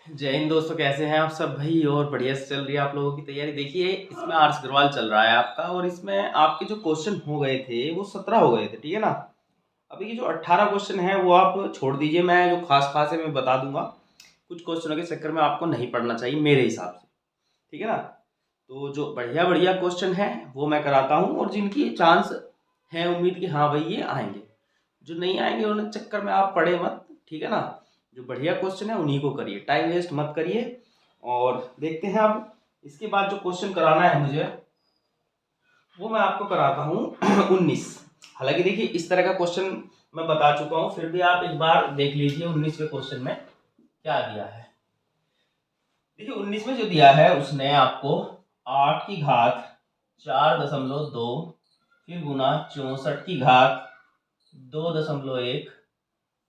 जय हिंद दोस्तों, कैसे हैं आप सब भाई। और बढ़िया से चल रही है आप लोगों की तैयारी। देखिए, इसमें आर्ट्स अग्रवाल चल रहा है आपका, और इसमें आपके जो क्वेश्चन हो गए थे वो 17 हो गए थे, ठीक है ना। अभी ये जो 18 क्वेश्चन है वो आप छोड़ दीजिए, मैं जो खास खास है मैं बता दूंगा। कुछ क्वेश्चनों के चक्कर में आपको नहीं पढ़ना चाहिए मेरे हिसाब से, ठीक है ना। तो जो बढ़िया बढ़िया क्वेश्चन है वो मैं कराता हूँ, और जिनकी चांस है उम्मीद कि हाँ भाई ये आएंगे, जो नहीं आएंगे उन चक्कर में आप पढ़े मत, ठीक है ना। जो बढ़िया क्वेश्चन है उन्हीं को करिए, टाइम वेस्ट मत करिए। और देखते हैं अब इसके बाद जो क्वेश्चन कराना है मुझे, वो मैं आपको कराता हूँ 19। हालांकि देखिए, इस तरह का क्वेश्चन मैं बता चुका हूँ, फिर भी आप एक बार देख लीजिए 19वें क्वेश्चन में क्या दिया है। देखिए 19 में जो दिया है उसने आपको 8 की घात 4.2, फिर गुना 64 की घात 2.1,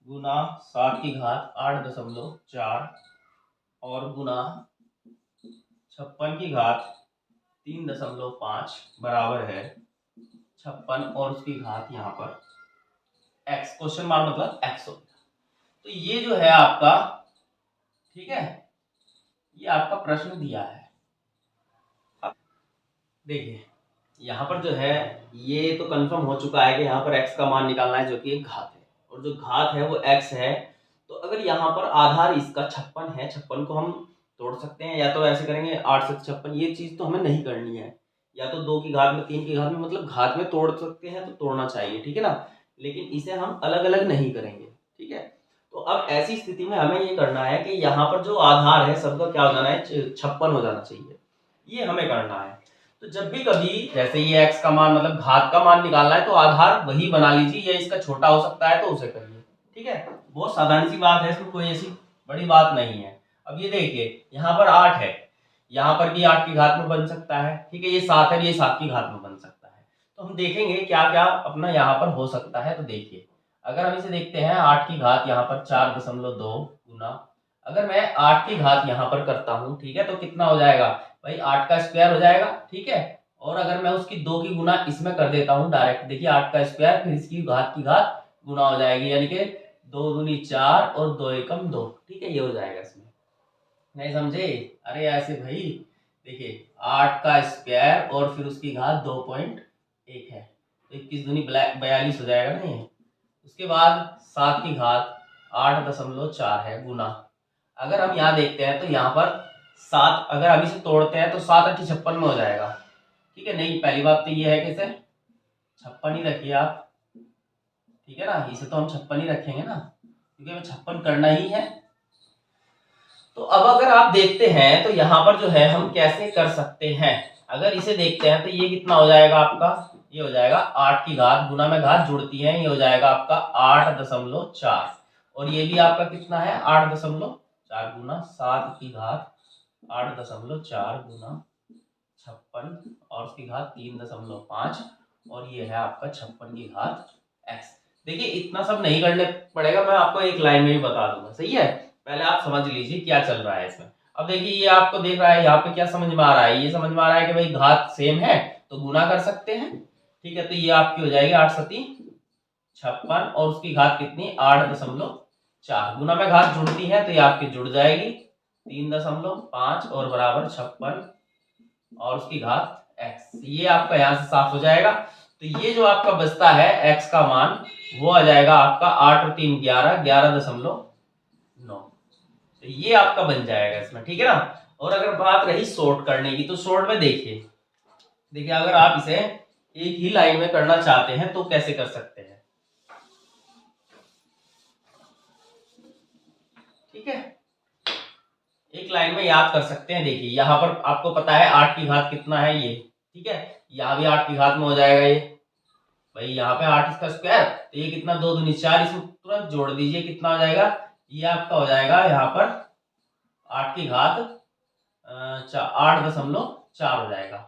गुना 7 की घात 8.4, और गुना 56 की घात 3.5 बराबर है 56 और उसकी घात यहाँ पर x, क्वेश्चन मार्क मतलब x हो गया। तो ये जो है आपका, ठीक है, ये आपका प्रश्न दिया है। अब देखिए यहाँ पर जो है, ये तो कंफर्म हो चुका है कि यहाँ पर x का मान निकालना है, जो कि एक घात है, और जो घात है वो x है। तो अगर यहाँ पर आधार इसका 56 है, 56 को हम तोड़ सकते हैं, या तो ऐसे करेंगे 8 से 56, ये चीज तो हमें नहीं करनी है। या तो 2 की घात में, 3 की घात में, मतलब घात में तोड़ सकते हैं तो तोड़ना चाहिए, ठीक है ना। लेकिन इसे हम अलग अलग नहीं करेंगे, ठीक है। तो अब ऐसी स्थिति में हमें ये करना है कि यहाँ पर जो आधार है सबका क्या हो जाना है, 56 हो जाना चाहिए, ये हमें करना है। तो जब भी कभी जैसे ये x का मान मतलब घात का मान निकालना है, तो आधार वही बना लीजिए, या इसका छोटा हो सकता है तो उसे करिए, ठीक है। बहुत साधारण सी बात है, इसमें कोई ऐसी बड़ी बात नहीं है। अब ये देखिए यहाँ पर 8 है, यहाँ पर भी 8 की घात में बन सकता है, ठीक है। ये 7 है, ये 7 की घात में बन सकता है। तो हम देखेंगे क्या क्या अपना यहाँ पर हो सकता है। तो देखिए, अगर हम इसे देखते हैं 8 की घात यहाँ पर 4.2 गुना, अगर मैं 8 की घात यहाँ पर करता हूँ, ठीक है, तो कितना हो जाएगा भाई, 8 का स्क्वायर हो जाएगा, ठीक है। और अगर मैं उसकी 2 की गुना इसमें कर देता हूँ डायरेक्ट, देखिए 8 का स्क्वायर फिर इसकी घात की घात गुना हो जाएगी, यानी कि 2 दूनी 4 और 2 एकम 2, ठीक है, ये हो जाएगा इसमें। नहीं समझे? अरे ऐसे भाई, देखिए 8 का स्क्वायर और फिर उसकी घात 2.1 है, तो 21 दूनी 42 हो जाएगा ना ये। उसके बाद 7 की घात 8.4 है गुना, अगर हम यहाँ देखते हैं तो यहाँ पर 7, अगर हम इसे तोड़ते हैं तो 7 8 56 में हो जाएगा, ठीक है। नहीं, पहली बात तो ये है कि इसे 56 ही रखिए आप, ठीक है ना। इसे तो हम 56 ही रखेंगे ना, क्योंकि हमें 56 करना ही है। तो अब अगर आप देखते हैं तो यहाँ पर जो है हम कैसे कर सकते हैं, अगर इसे देखते हैं तो ये कितना हो जाएगा आपका, ये हो जाएगा 8 की घात गुना में घात जुड़ती है, ये हो जाएगा आपका 8.4, और ये भी आपका कितना है 8.4 गुना 7 की घात 8.4 गुना 56 और उसकी घात 3.5, और ये है आपका 56 की घात x। देखिए इतना सब नहीं करने पड़ेगा, मैं आपको एक लाइन में ही बता दूंगा, सही है। पहले आप समझ लीजिए क्या चल रहा है इसमें। अब देखिए ये आपको देख रहा है, यहाँ पे क्या समझ में आ रहा है, ये समझ में आ रहा है कि भाई घात सेम है तो गुना कर सकते हैं, ठीक है। तो ये आपकी हो जाएगी 8 सती 56, और उसकी घात कितनी 8.4, गुना में घात जुड़ती है तो ये आपकी जुड़ जाएगी 3.5 और बराबर 56 और उसकी घात x, ये आपका यहाँ से साफ हो जाएगा। तो ये जो आपका बचता है x का मान, वो आ जाएगा आपका 8 और 3 11, 11.9, तो ये आपका बन जाएगा इसमें, ठीक है ना। और अगर बात रही शॉर्ट करने की, तो शॉर्ट में देखिए, देखिए अगर आप इसे एक ही लाइन में करना चाहते हैं तो कैसे कर सकते हैं, ठीक है। एक लाइन में याद कर सकते हैं। देखिए यहाँ पर आपको पता है 8 की घात कितना है ये, ठीक है। यहाँ भी 8 की घात में हो जाएगा ये भाई, यहाँ पे 8 इसका स्क्वायर, तो ये कितना 2 दूनी 4, इसमें तुरंत जोड़ दीजिए, कितना हो जाएगा, ये आपका हो जाएगा यहाँ पर 8 की घात 8.4 हो जाएगा।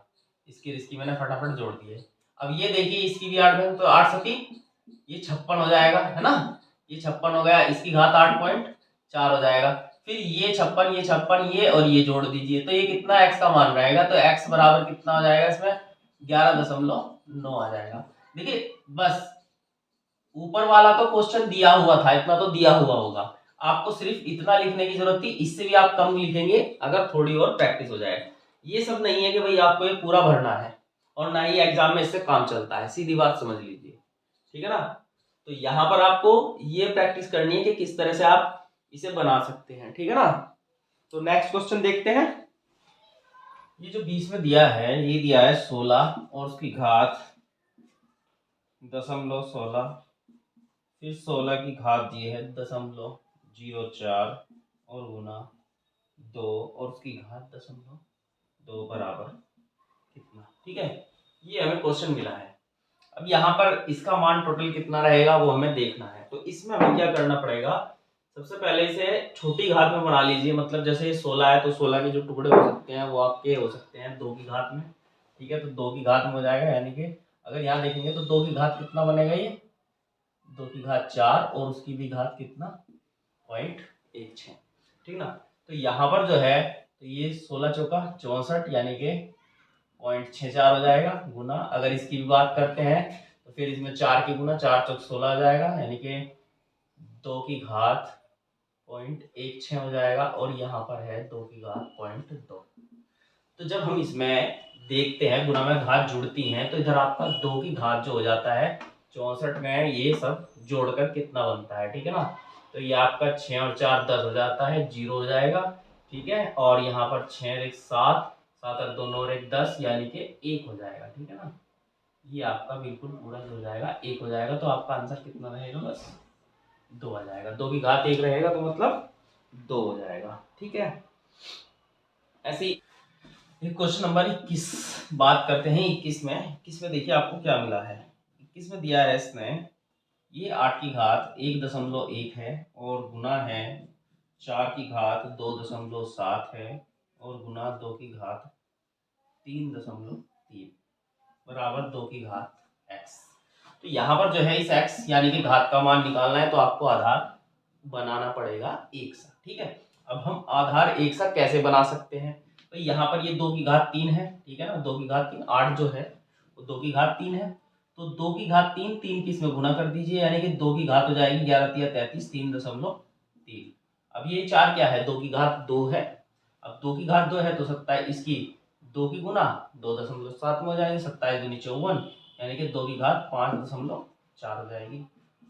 इसकी मैंने फटाफट जोड़ दिए। अब ये देखिए इसकी भी 8 में, तो 8 सती ये 56 हो जाएगा, है ना। ये 56 हो गया, इसकी घात 8.4 हो जाएगा, फिर ये 56 ये 56 ये और ये जोड़ दीजिए, तो ये कितना x का मान रहेगा, तो x बराबर कितना हो जाएगा इसमें 11.9 आ जाएगा। देखिए बस ऊपर वाला तो क्वेश्चन दिया हुआ था, इतना तो दिया हुआ होगा। आपको सिर्फ इतना लिखने की जरूरत थी, इससे भी आप कम लिखेंगे अगर थोड़ी और प्रैक्टिस हो जाए। ये सब नहीं है कि भाई आपको ये पूरा भरना है, और ना ही एग्जाम में इससे काम चलता है, सीधी बात समझ लीजिए, ठीक है ना। तो यहाँ पर आपको ये प्रैक्टिस करनी है कि किस तरह से आप इसे बना सकते हैं, ठीक है ना। तो नेक्स्ट क्वेश्चन देखते हैं। ये जो बीच में दिया है, ये दिया है 16 और उसकी घात 0.16, फिर 16 की घात दी है 0.04 और गुना 2 और उसकी घात 0.2 बराबर कितना, ठीक है। ये हमें क्वेश्चन मिला है। अब यहाँ पर इसका मान टोटल कितना रहेगा वो हमें देखना है। तो इसमें हमें क्या करना पड़ेगा, सबसे पहले इसे छोटी घात में बना लीजिए। मतलब जैसे ये 16 है तो 16 के जो टुकड़े हो सकते हैं वो आपके हो सकते हैं 2 की घात में, ठीक है। तो 2 की घात में हो जाएगा, यानी कि अगर यहाँ देखेंगे तो 2 की घात कितना बनेगा, ये 2 की घात 4 और उसकी भी घात कितना 0.16, ठीक ना। तो यहाँ पर जो है तो ये 16 चौका 64 यानी कि 0.64 हो जाएगा, गुना अगर इसकी भी बात करते हैं तो फिर इसमें 4 की गुना 4 चौक 16 हो जाएगा, यानी कि 2 की घात 0.16 हो जाएगा, और यहाँ पर है 2 की घात 0.2। तो जब हम इसमें देखते हैं गुना में घात जुड़ती हैं तो इधर आपका 2 की घात जो हो जाता है 64 में, ये सब जोड़कर कितना बनता है, ठीक है ना। तो ये आपका 6 और 4 10 हो जाता है, 0 हो जाएगा, ठीक है। और यहाँ पर 6 और 1 7, 7 और 2 9 और 1 10 यानी कि 1 हो जाएगा, ठीक है ना। ये आपका बिल्कुल पूरा जो हो जाएगा 1 हो जाएगा। तो आपका आंसर कितना रहेगा, बस 2 आ जाएगा। 2 की घात 1 रहेगा तो मतलब 2 हो जाएगा, ठीक है। ऐसे ही क्वेश्चन नंबर 21 बात करते हैं। 21 में देखिए आपको क्या मिला है। 21 में दिया है इसने ये 8 की घात 1.1 है और गुना है 4 की घात 2.7 है और गुना 2 की घात 3.3 बराबर 2 की घात x। तो यहाँ पर जो है इस x यानी कि घात का मान निकालना है, तो आपको आधार बनाना पड़ेगा एक सा, ठीक है। अब हम आधार एक सा कैसे बना सकते हैं, तो यहाँ पर ये 2 की घात 3 है, ठीक है ना। 2 की घात 3 8 जो है वो 2 की घात 3 है, तो 2 की घात 3 3 की इसमें गुना कर दीजिए, यानी कि 2 की घात हो जाएगी 11 तिया 33 3.3। अब ये 4 क्या है, 2 की घात 2 है। अब 2 की घात 2 है तो 27 इसकी 2 की गुना 2.7 में हो जाएगी, 27 दूनी 54 यानी कि 2 की घात 5.4 हो जाएगी,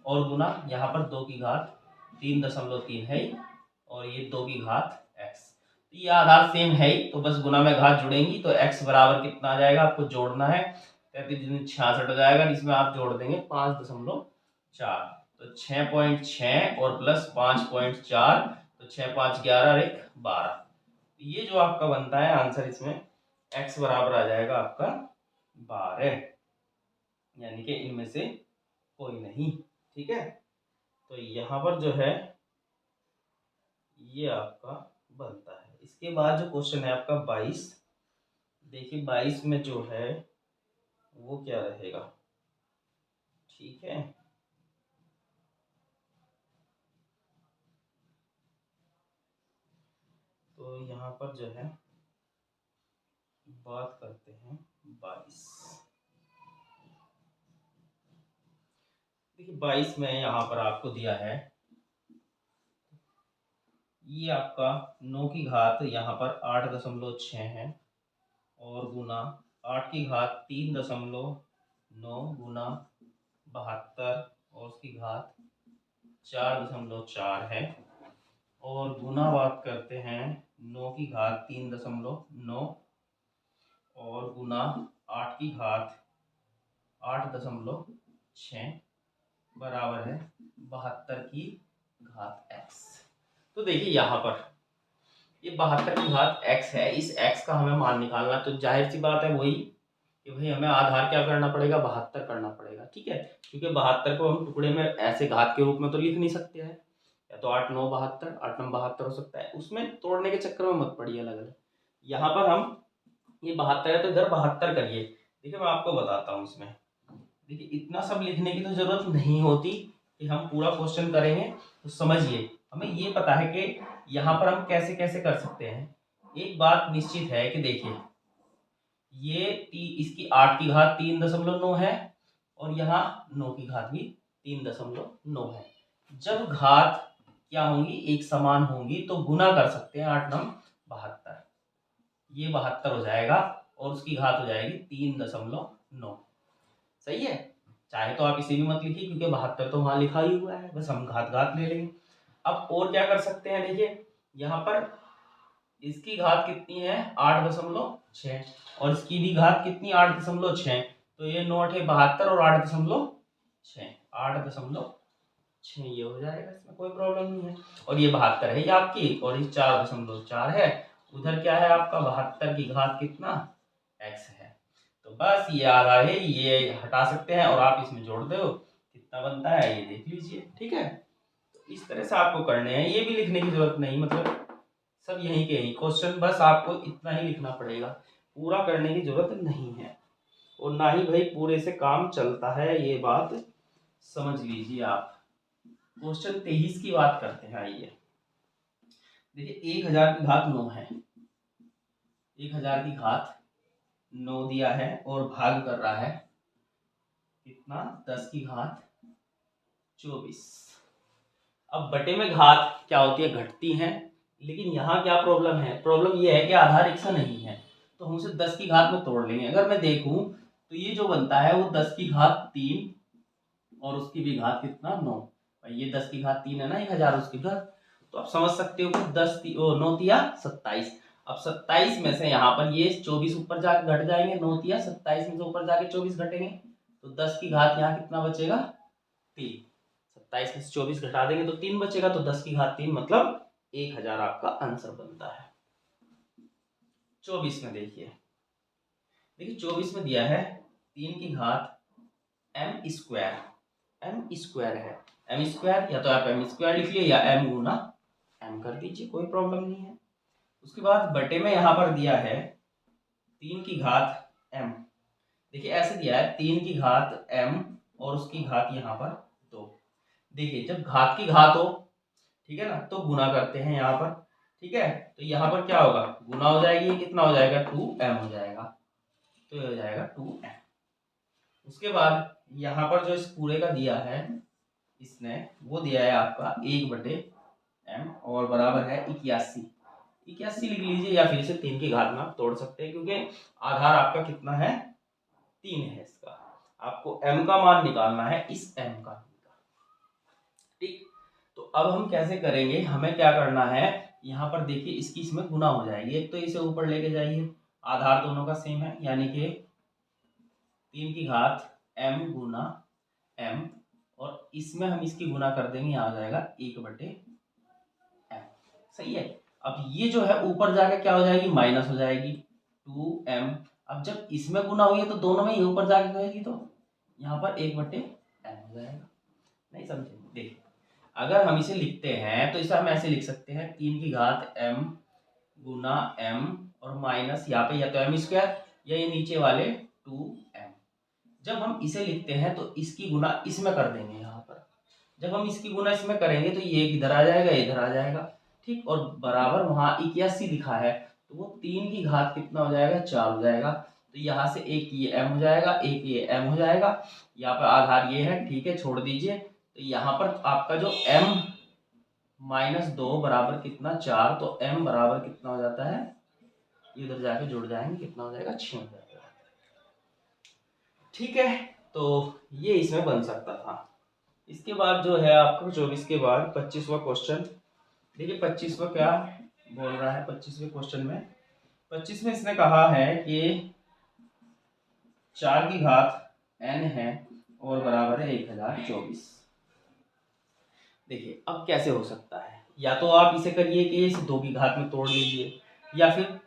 और गुना यहाँ पर 2 की घात 3.3 है और ये 2 की घात x। तो ये आधार सेम है ही, तो बस गुना में घात जुड़ेंगी तो x बराबर कितना आ जाएगा, आपको जोड़ना है 33 66 हो जाएगा, जिसमें आप जोड़ देंगे 5.4, तो 6.6 और प्लस 5.4, तो 6 5 11 और 1 12। ये जो आपका बनता है आंसर, इसमें x बराबर आ जाएगा आपका 12, यानी कि इनमें से कोई नहीं, ठीक है। तो यहाँ पर जो है ये आपका बनता है। इसके बाद जो क्वेश्चन है आपका 22, देखिए 22 में जो है वो क्या रहेगा, ठीक है। तो यहाँ पर जो है बात करते हैं 22। देखिए 22 में यहाँ पर आपको दिया है ये आपका 9 की घात यहाँ पर 8.6 है और गुना 8 की घात 3.9 गुना 72 और उसकी घात 4.4 है, और गुना बात करते हैं 9 की घात 3.9 और गुना 8 की घात 8.6 बराबर है 72 की घात x। तो देखिए यहाँ पर ये 72 की घात x है, इस x का हमें मान निकालना, तो जाहिर सी बात है वही कि भाई हमें आधार क्या करना पड़ेगा, 72 करना पड़ेगा, ठीक है। क्योंकि 72 को हम टुकड़े में ऐसे घात के रूप में तो लिख नहीं सकते हैं, या तो 8 9 72 8 9 72 हो सकता है, उसमें तोड़ने के चक्कर में मत पड़िए अलग अलग। यहाँ पर हम ये 72 है तो इधर 72 करिए। देखिए मैं आपको बताता हूँ इसमें, देखिए इतना सब लिखने की तो जरूरत नहीं होती कि हम पूरा क्वेश्चन करेंगे। तो समझिए हमें ये पता है कि यहाँ पर हम कैसे कैसे कर सकते हैं। एक बात निश्चित है कि देखिए ये इसकी 8 की घात 3.9 है और यहाँ 9 की घात भी 3.9 है। जब घात क्या होंगी, एक समान होंगी, तो गुना कर सकते हैं 8 9 72, ये 72 हो जाएगा और उसकी घात हो जाएगी 3.9। सही है। चाहे तो आप इसे भी मत लिखिए क्योंकि 72 तो वहां लिखा ही हुआ है, बस हम घात घात ले लेंगे। अब और क्या कर सकते हैं, देखिए यहाँ पर इसकी घात कितनी है 8.6 और इसकी भी घात कितनी 8.6, तो ये 9 8 72 और 8.6 8.6 ये हो जाएगा, इसमें कोई प्रॉब्लम नहीं है। और ये 72 है ये आपकी, और ये 4.4 है, उधर क्या है आपका 72 की घात कितना x है। तो बस ये आधा है, ये हटा सकते हैं और आप इसमें जोड़ दो, कितना बनता है ये देख लीजिए। ठीक है, तो इस तरह से आपको करने हैं, ये भी लिखने की जरूरत नहीं, मतलब सब यहीं के यहीं क्वेश्चन, बस आपको इतना ही लिखना पड़ेगा, पूरा करने की जरूरत नहीं है। और ना ही भाई पूरे से काम चलता है, ये बात समझ लीजिए आप। क्वेश्चन 23 की बात करते हैं, आइए देखिए 1000 की घात 9 है, 1000 की घात 9 दिया है और भाग कर रहा है कितना 10 की घात 24। अब बटे में घात क्या होती है, घटती है, लेकिन यहाँ क्या प्रॉब्लम है, प्रॉब्लम ये है कि आधार एक सा नहीं है, तो हम उसे 10 की घात में तोड़ लेंगे। अगर मैं देखूं तो ये जो बनता है वो 10 की घात 3 और उसकी भी घात कितना 9, भाई ये 10 की घात 3 है ना 1000 उसकी घात, तो आप समझ सकते हो कि 9 तिया 27। अब 27 में से यहाँ पर ये 24 ऊपर जाके घट जाएंगे, 9 तिया 27 में से ऊपर जाके 24 घटेंगे, तो 10 की घात यहाँ कितना बचेगा 3, 27 में से 24 घटा देंगे तो 3 बचेगा, तो 10 की घात 3 मतलब 1000 आपका आंसर बनता है। 24 में देखिए 24 में दिया है 3 की घात m स्क्वायर, m स्क्वायर है, m स्क्वायर या तो आप m स्क्वायर लिख लिए या m गुना m कर दीजिए, कोई प्रॉब्लम नहीं है। उसके बाद बटे में यहाँ पर दिया है 3 की घात m, देखिए ऐसे दिया है 3 की घात m और उसकी घात यहाँ पर 2। देखिए जब घात की घात हो, ठीक है ना, तो गुना करते हैं यहाँ पर, ठीक है, तो यहाँ पर क्या होगा गुना हो जाएगी, कितना हो जाएगा 2m हो जाएगा, तो ये हो जाएगा 2m। उसके बाद यहाँ पर जो इस पूरे का दिया है इसने, वो दिया है आपका 1/m और बराबर है 81, 81 लिख लीजिए या फिर इसे 3 की घात में आप तोड़ सकते हैं क्योंकि आधार आपका कितना है 3 है, इसका आपको m का मान निकालना है इस m का। ठीक, तो अब हम कैसे करेंगे, हमें क्या करना है, यहाँ पर देखिए इसकी इसमें गुना हो जाएगी, एक तो इसे ऊपर लेके जाइए, आधार दोनों का सेम है, यानी कि 3 की घात m गुना m और इसमें हम इसकी गुना कर देंगे, यहाँ आ जाएगा 1/m। सही है। अब ये जो है ऊपर जाके क्या हो जाएगी माइनस हो जाएगी 2m, अब जब इसमें गुना हुई है तो दोनों में ही ऊपर जाके जाएगी, तो यहाँ पर 1/m हो जाएगा। नहीं समझे, देखिए अगर हम इसे लिखते हैं तो इसे हम ऐसे लिख सकते हैं 3 की घात m गुना m और माइनस यहाँ पे या तो m स्क्वायर या ये नीचे वाले 2m। जब हम इसे लिखते हैं तो इसकी गुना इसमें कर देंगे, यहाँ पर जब हम इसकी गुना इसमें करेंगे तो ये इधर आ जाएगा इधर आ जाएगा, ठीक, और बराबर वहाँ 81 लिखा है तो वो 3 की घात कितना हो जाएगा 4 हो जाएगा, तो यहाँ से एक ये m हो जाएगा एक ये m हो जाएगा, यहाँ पर आधार ये है, ठीक है छोड़ दीजिए, तो यहाँ पर आपका जो m -2 बराबर कितना 4, तो m बराबर कितना हो जाता है, इधर जाके जुड़ जाएंगे कितना हो जाएगा 6 हो जाएगा। ठीक है, तो ये इसमें बन सकता था। इसके बाद जो है आपको 24 के बाद 25वां क्वेश्चन, देखिए 25वां क्या बोल रहा है, 25वें क्वेश्चन में 25 में इसने कहा है कि 4 की घात n है और बराबर है 1024। देखिए अब कैसे हो सकता है, या तो आप इसे करिए कि इसे 2 की घात में तोड़ लीजिए, या फिर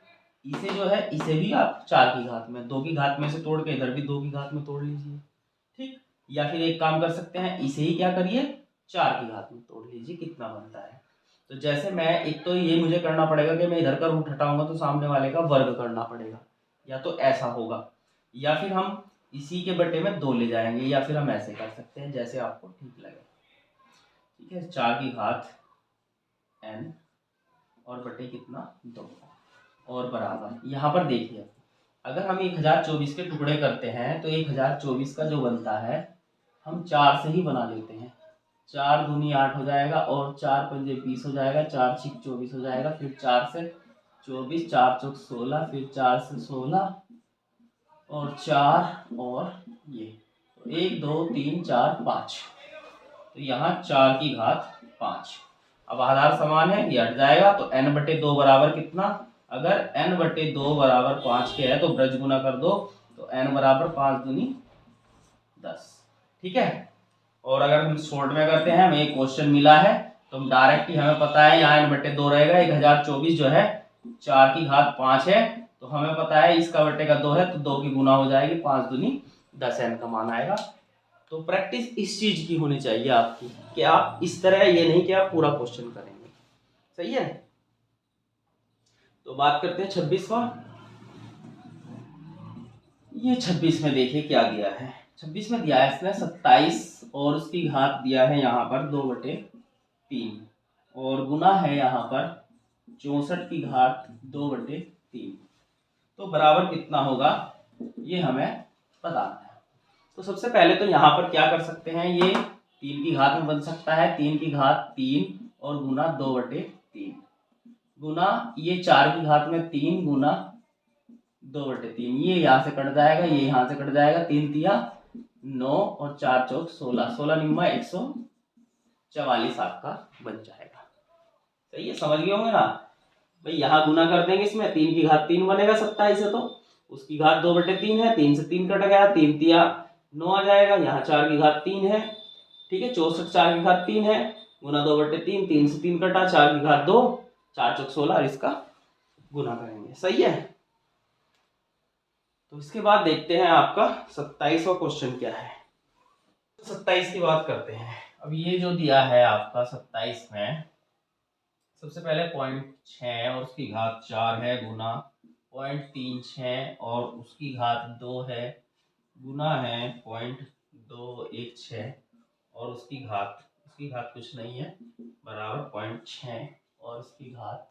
इसे जो है इसे भी आप 4 की घात में 2 की घात में से तोड़ के इधर भी 2 की घात में तोड़ लीजिए, ठीक, या फिर एक काम कर सकते हैं इसे ही क्या करिए 4 की घात में तोड़ लीजिए, कितना बनता है। तो जैसे मैं एक तो ये मुझे करना पड़ेगा कि मैं इधर का रूट हटाऊंगा तो सामने वाले का वर्ग करना पड़ेगा, या तो ऐसा होगा, या फिर हम इसी के बटे में 2 ले जाएंगे, या फिर हम ऐसे कर सकते हैं जैसे आपको ठीक लगे। ठीक है, 4 की घात n और बटे कितना 2 और बराबर, यहाँ पर देखिए अगर हम 1024 के टुकड़े करते हैं तो 1024 का जो बनता है हम 4 से ही बना लेते हैं, 4 दूनी 8 हो जाएगा और 4 पंजे 20 हो जाएगा, 4 छिक 24 हो जाएगा, फिर 4 से 24, 4 चौक 16, फिर 4 से 16 और 4 और ये तो 1 2 3 4 5, तो यहाँ 4 की घात 5। अब आधार समान है, ये हट जाएगा तो n बटे 2 बराबर कितना, अगर n बटे 2 बराबर 5 के है तो ब्रज गुना कर दो, तो n बराबर 5 दूनी 10। ठीक है, और अगर हम शॉर्ट में करते हैं, हमें एक क्वेश्चन मिला है तो हम डायरेक्ट ही, हमें पता है यहाँ n बटे 2 रहेगा, 1024 जो है 4 की घात 5 है, तो हमें पता है इसका बटे का 2 है तो 2 की गुना हो जाएगी, 5 दूनी 10 n का मान आएगा। तो प्रैक्टिस इस चीज की होनी चाहिए आपकी कि आप इस तरह, ये नहीं कि आप पूरा क्वेश्चन करेंगे। सही है, तो बात करते हैं 26वां। ये 26 में देखिए क्या दिया है, 26 में दिया है इसने 27 और उसकी घात दिया है यहाँ पर 2/3 और गुना है यहाँ पर 64 की घात 2/3, तो बराबर कितना होगा ये हमें बताना है। तो सबसे पहले तो यहाँ पर क्या कर सकते हैं, ये 3 की घात में बन सकता है, 3 की घात 3 और गुना 2/3 गुना ये 4 की घात में 3 गुना 2/3, ये यहाँ से कट जाएगा, ये यहाँ से कट जाएगा, 3 तिया 9 और 4 चौक 16, 16 निम्मा 144 आपका बन जाएगा। सही है, समझ गए होंगे ना भाई। यहाँ गुना कर देंगे, इसमें 3 की घात 3 बनेगा 27 है, तो उसकी घात 2/3 है, 3 से 3 कट गया, 3 तिया 9 आ जाएगा, यहाँ 4 की घात 3 है। ठीक है, 64 4 की घात 3 है, गुना 2/3, 3 से 3 कटा, 4 की घात 2, 4 चौक 16 और इसका गुना करेंगे। सही है, तो इसके बाद देखते हैं आपका 27वां क्वेश्चन क्या है। 27 की बात करते हैं। अब ये जो दिया है आपका 27 में, सबसे पहले 0.6 और उसकी घात 4 है, गुना 0.36 और उसकी घात 2 है, गुना है 0.216 और उसकी घात कुछ नहीं है, बराबर 0.6 और उसकी घात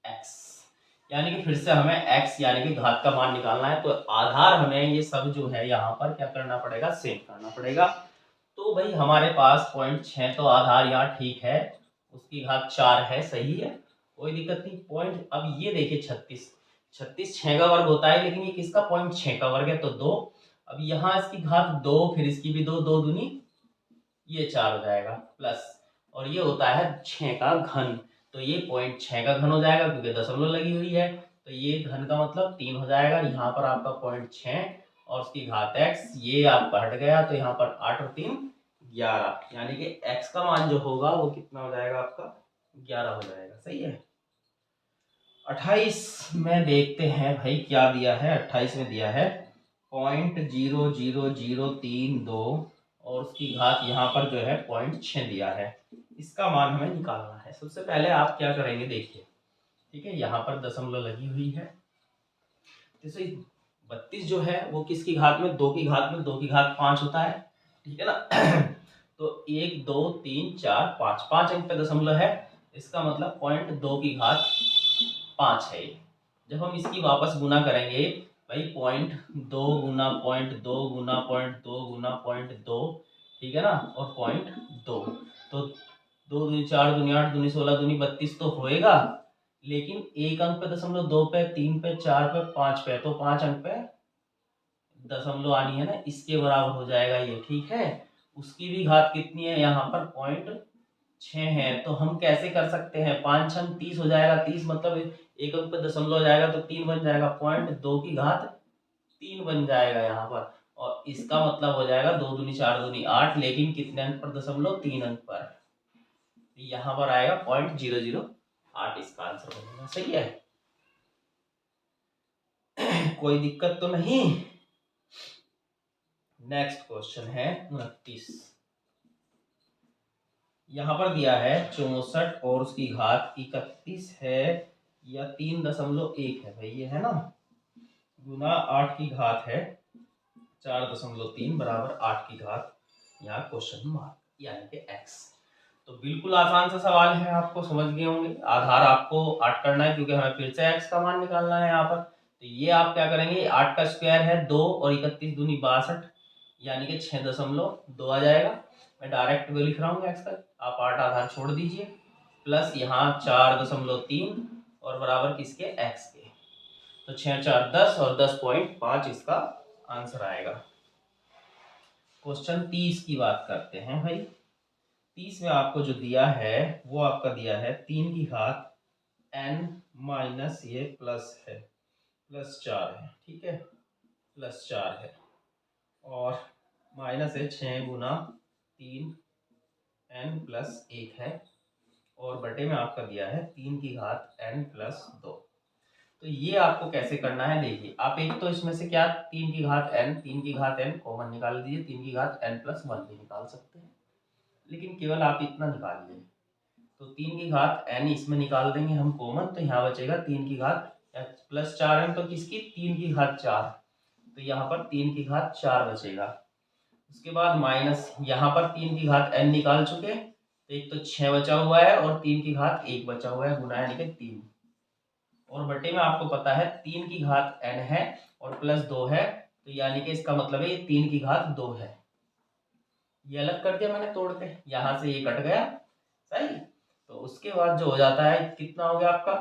x। यानी कि फिर से हमें x यानी कि घात का मान निकालना है, तो आधार हमें ये सब जो है यहाँ पर क्या करना पड़ेगा, सेम करना पड़ेगा। तो भाई हमारे पास 0.6 तो आधार यहाँ ठीक है, उसकी घात 4 है, सही है, कोई दिक्कत नहीं। पॉइंट, अब ये देखिए 36 6 का वर्ग होता है, लेकिन ये किसका 0.6 का वर्ग है, तो 2। अब यहाँ इसकी घात 2, फिर इसकी भी 2, 2 दूनी ये 4 हो जाएगा, प्लस और ये होता है 6 का घन, तो ये 0.6 का घन हो जाएगा क्योंकि दशमलव लगी हुई है, तो ये घन का मतलब 3 हो जाएगा। यहाँ पर आपका 0.6 और उसकी घात x, ये आपका हट गया, तो यहाँ पर 8 और 3 11, यानी कि x का मान जो होगा वो कितना हो जाएगा आपका 11 हो जाएगा। सही है, 28 में देखते हैं भाई क्या दिया है। 28 में दिया है 0.00032 और उसकी घात यहाँ पर जो है 0.6 दिया है, इसका मान हमें निकालना है। सबसे पहले आप क्या करेंगे, देखिए ठीक है, यहाँ पर दशमलव लगी हुई है, जैसे 32 जो है वो किसकी घात में, 2 की घात में, 2 की घात 5 होता है, ठीक है ना। तो 1 2 3 4 5, 5 अंक पे दशमलव है, इसका मतलब 0.2 की घात 5 है। जब हम इसकी वापस गुना करेंगे भाई, 0.2 गुना 0.2 गुना 0.2 गुना 0.2, ठीक है ना, और 0.2, तो 2 दूनी 4 दूनी 8 दूनी 16 दूनी 32 तो होएगा, लेकिन एक अंक पे दशमलव, 2 पे, 3 पे, 4 पे, 5 पे, तो 5 अंक पे दशमलव आनी है ना, इसके बराबर हो जाएगा ये। ठीक है, उसकी भी घात कितनी है, यहाँ पर 0.6 है, तो हम कैसे कर सकते हैं, 5 6 30 हो जाएगा, 30 मतलब एक अंक पे दशमलव हो जाएगा तो 3 बन जाएगा, 0.2 की घात 3 बन जाएगा यहाँ पर, और इसका मतलब हो जाएगा 2 दूनी 4 दूनी 8, लेकिन कितने अंक पर दशमलव, 3 अंक पर, यहाँ पर आएगा 0.008, इसका आंसर बनेगा। सही है, कोई दिक्कत तो नहीं। नेक्स्ट क्वेश्चन है 29, यहाँ पर दिया है 64 और उसकी घात 31 है या 3.1 है, भाई ये है ना, गुना 8 की घात है 4.3 बराबर 8 की घात, यहाँ क्वेश्चन मार्क यानी कि x। तो बिल्कुल आसान सा सवाल है, आपको समझ गए होंगे। आधार आपको 8 करना है क्योंकि हमें फिर से x का मान निकालना है यहाँ पर, तो ये आप क्या करेंगे, 8 का स्क्वायर है 2 और 31 दूनी 62, यानी कि 6.2 आ जाएगा, मैं डायरेक्ट वो लिख रहा हूँ x का, आप 8 आधार छोड़ दीजिए, प्लस यहाँ 4.3 और बराबर किसके, x के। तो 6 4 10 और 10.5 इसका आंसर आएगा। क्वेश्चन 30 की बात करते हैं भाई। 30 में आपको जो दिया है वो आपका दिया है 3 की घात n माइनस ये प्लस है, प्लस 4 है, ठीक है, प्लस 4 है, और माइनस है 6 गुना 3 n प्लस 1 है, और बटे में आपका दिया है 3 की घात n प्लस 2। तो ये आपको कैसे करना है, देखिए आप एक तो इसमें से क्या 3 की घात n कॉमन निकाल दीजिए, 3 की घात n प्लस 1 भी निकाल सकते हैं, लेकिन केवल आप इतना निकालिए। तो 3 की घात n इसमें निकाल देंगे हम कॉमन, तो यहाँ बचेगा 3 की घात प्लस 4n, तो किसकी 3 की घात 4, तो यहाँ पर 3 की घात 4 बचेगा। उसके बाद माइनस यहाँ पर 3 की घात n निकाल चुके, तो एक तो 6 बचा हुआ है और 3 की घात 1 बचा हुआ है, गुना यानी कि 3, और बटे में आपको पता है 3 की घात n है और प्लस 2 है, तो यानी कि इसका मतलब है ये 3 की घात 2 है। ये अलग कर दिया मैंने तोड़ के, यहाँ से ये कट गया, सही। तो उसके बाद जो हो जाता है कितना हो गया आपका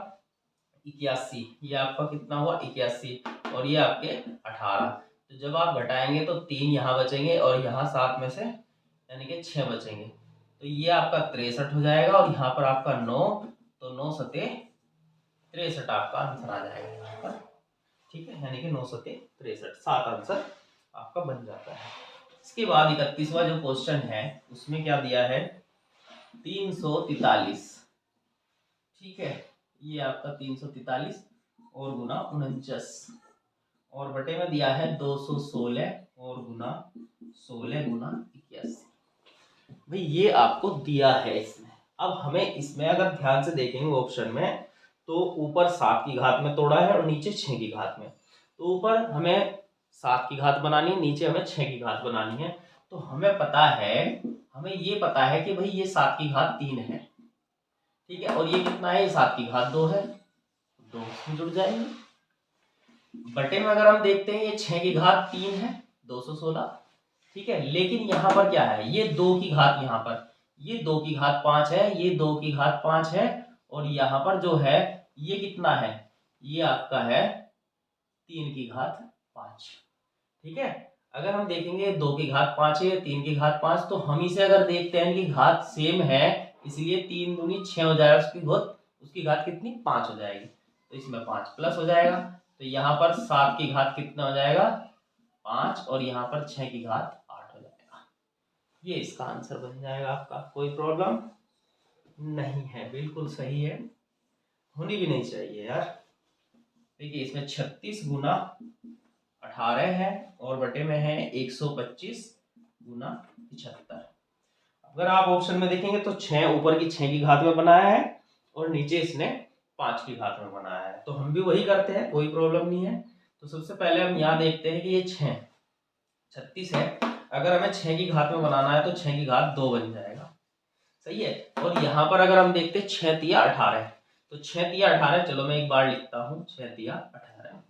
81, ये आपका कितना हुआ 81, और ये आपके 18। तो जब आप घटाएंगे तो 3 यहाँ बचेंगे और यहाँ 7 में से यानी कि 6 बचेंगे, तो ये आपका 63 हो जाएगा, और यहाँ पर आपका 9, तो 9 सते 63 आपका आंसर आ जाएगा यहाँ पर, ठीक है, यानी कि 9 सते 63, 7 आंसर आपका बन जाता है। इसके बाद 31वां जो क्वेश्चन है उसमें क्या दिया है 343, ठीक है, ये आपका 343 और गुना 49, और बटे में दिया है 216 और गुना 16 गुना 81। भाई ये आपको दिया है इसमें। अब हमें इसमें अगर ध्यान से देखेंगे ऑप्शन में, तो ऊपर 7 की घात में तोड़ा है और नीचे 6 की घात में, तो ऊपर हमें 7 की घात बनानी है, नीचे हमें 6 की घात बनानी है। तो हमें पता है, हमें ये पता है कि भाई ये 7 की घात 3 है, ठीक है, और ये कितना है, ये 7 की घात 2 है, 2 इसमें जुड़ जाएंगे। बटे में अगर हम देखते हैं ये 6 की घात 3 है, 216, ठीक है, लेकिन यहाँ पर क्या है, ये 2 की घात, यहाँ पर ये 2 की घात 5 है, ये 2 की घात 5 है, और यहाँ पर जो है ये कितना है, ये आपका है 3 की घात 5, ठीक है। अगर हम देखेंगे 2 की घात 5 है, 3 की घात 5, तो हम इसे अगर देखते हैं कि घात सेम है, इसलिए 3 दूनी 6 हो जाएगा, उसकी घात कितनी 5 हो जाएगी, तो इसमें 5 प्लस हो जाएगा, तो यहाँ पर 7 की घात कितना हो जाएगा 5, और यहाँ पर 6 की घात 8 हो जाएगा। ये इसका आंसर बन जाएगा आपका, कोई प्रॉब्लम नहीं है, बिल्कुल सही है, होनी भी नहीं चाहिए यार। देखिए इसमें 36 गुना 18 है और बटे में है 125 गुना 75। अगर आप ऑप्शन में देखेंगे तो 6 ऊपर की 6 की घात में बनाया है और नीचे इसने 5 की घात में बनाया है, तो हम भी वही करते हैं, कोई प्रॉब्लम नहीं है। तो सबसे पहले हम यहाँ देखते हैं कि ये 36 है, अगर हमें 6 की घात में बनाना है तो 6 की घात 2 बन जाएगा, सही है। और यहाँ पर अगर हम देखते हैं 6 तिया 18, तो 6 तिया 18, चलो मैं एक बार लिखता हूँ 6 तिया 18,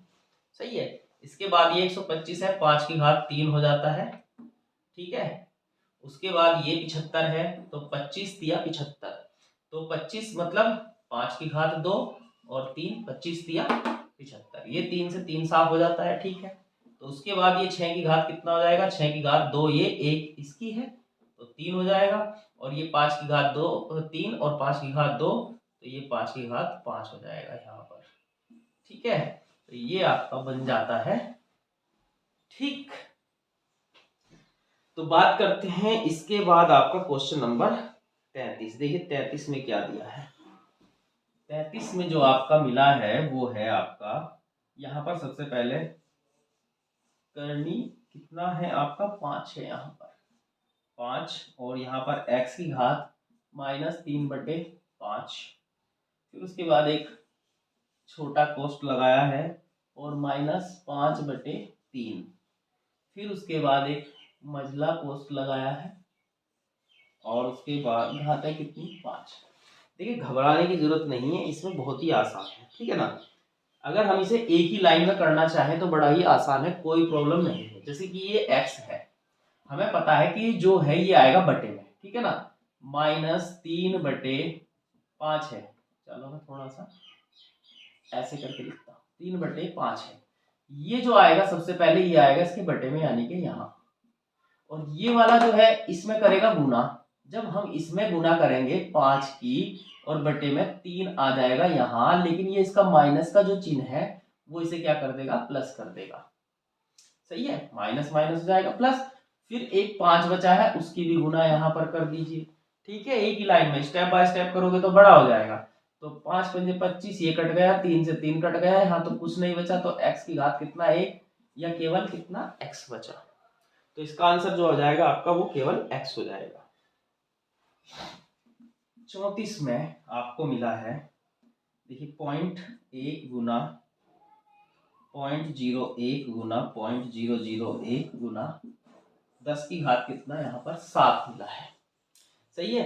सही है। इसके बाद ये 125 है, 5 की घात 3 हो जाता है, ठीक है। उसके बाद ये 75 है, तो 25 तिया 75, तो 25 मतलब 5 की घात 2 और 3, 25 तिया 75, ये 3 से 3 साफ हो जाता है, ठीक है। तो उसके बाद ये 6 की घात कितना हो जाएगा, 6 की घात 2, ये 1 इसकी है, तो 3 हो जाएगा, और ये 5 की घात 2 3 और 5 की घात 2, तो ये 5 की घात 5 हो जाएगा यहाँ पर, ठीक है। तो ये आपका बन जाता है, ठीक। तो बात करते हैं इसके बाद आपका क्वेश्चन नंबर 33। देखिए 33 में क्या दिया है, 33 में जो आपका मिला है वो है आपका, यहाँ पर सबसे पहले करनी कितना है आपका 5 है, यहाँ पर 5, और यहाँ पर x की घात -3/5, फिर उसके बाद एक छोटा कोष्ठ लगाया है और -5/3, फिर उसके बाद एक मझला कोष्ठ लगाया है और उसके बाद घात है कितनी 5। देखिए घबराने की जरूरत नहीं है, इसमें बहुत ही आसान है, ठीक है ना। अगर हम इसे एक ही लाइन में करना चाहें तो बड़ा ही आसान है, कोई प्रॉब्लम नहीं है। जैसे कि ये x है, हमें पता है कि जो है ये आएगा बटे में, ठीक है ना, -3/5 है। चलो मैं थोड़ा सा ऐसे करके लिखता हूँ, 3/5 है। ये जो आएगा सबसे पहले ये आएगा इसके बटे में, यानी कि यहाँ, और ये वाला जो है इसमें करेगा गुना। जब हम इसमें गुना करेंगे 5 की और बटे में 3 आ जाएगा यहाँ, लेकिन ये इसका माइनस का जो चिन्ह है वो इसे क्या कर देगा, प्लस कर देगा। सही है, माइनस माइनस हो जाएगा प्लस, फिर एक 5 बचा है उसकी भी गुना यहाँ पर कर दीजिए। ठीक है, एक ही लाइन में स्टेप बाय स्टेप करोगे तो बड़ा हो जाएगा। तो 5 पंजे 25, ये कट गया, 3 से 3 कट गया, यहाँ तो कुछ नहीं बचा, तो x की घात कितना, 1, या केवल कितना, x बचा। तो इसका आंसर जो हो जाएगा आपका वो केवल x हो जाएगा। 34 में आपको मिला है, देखिए 0.1 गुना 0.01 गुना 0.001 गुना 10 की घात कितना, यहाँ पर 7 मिला है। सही है,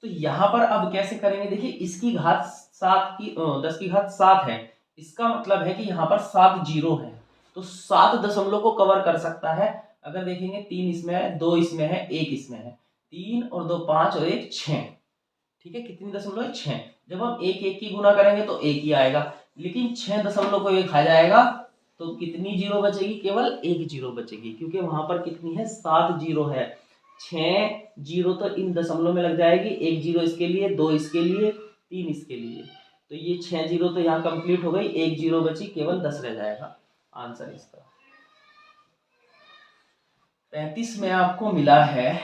तो यहाँ पर अब कैसे करेंगे, देखिए इसकी घात 7 की 10 की घात 7 है, इसका मतलब है कि यहाँ पर 7 जीरो है, तो 7 दशमलव को कवर कर सकता है। अगर देखेंगे 3 इसमें है, 2 इसमें है, 1 इसमें है, 3 और 2 5 और 1 6, ठीक है, कितनी दशमलव है, 6। जब हम एक एक की गुना करेंगे तो एक ही आएगा, लेकिन 6 दशमलव को एक खा जाएगा तो कितनी जीरो बचेगी, केवल 1 जीरो बचेगी, क्योंकि वहां पर कितनी है, 7 जीरो है। 6 जीरो तो इन दशमलव में लग जाएगी, 1 जीरो इसके लिए, 2 इसके लिए, 3 इसके लिए, तो ये 6 जीरो तो यहाँ कंप्लीट हो गई, 1 जीरो बची, केवल 10 रह जाएगा आंसर इसका। 35 में आपको मिला है,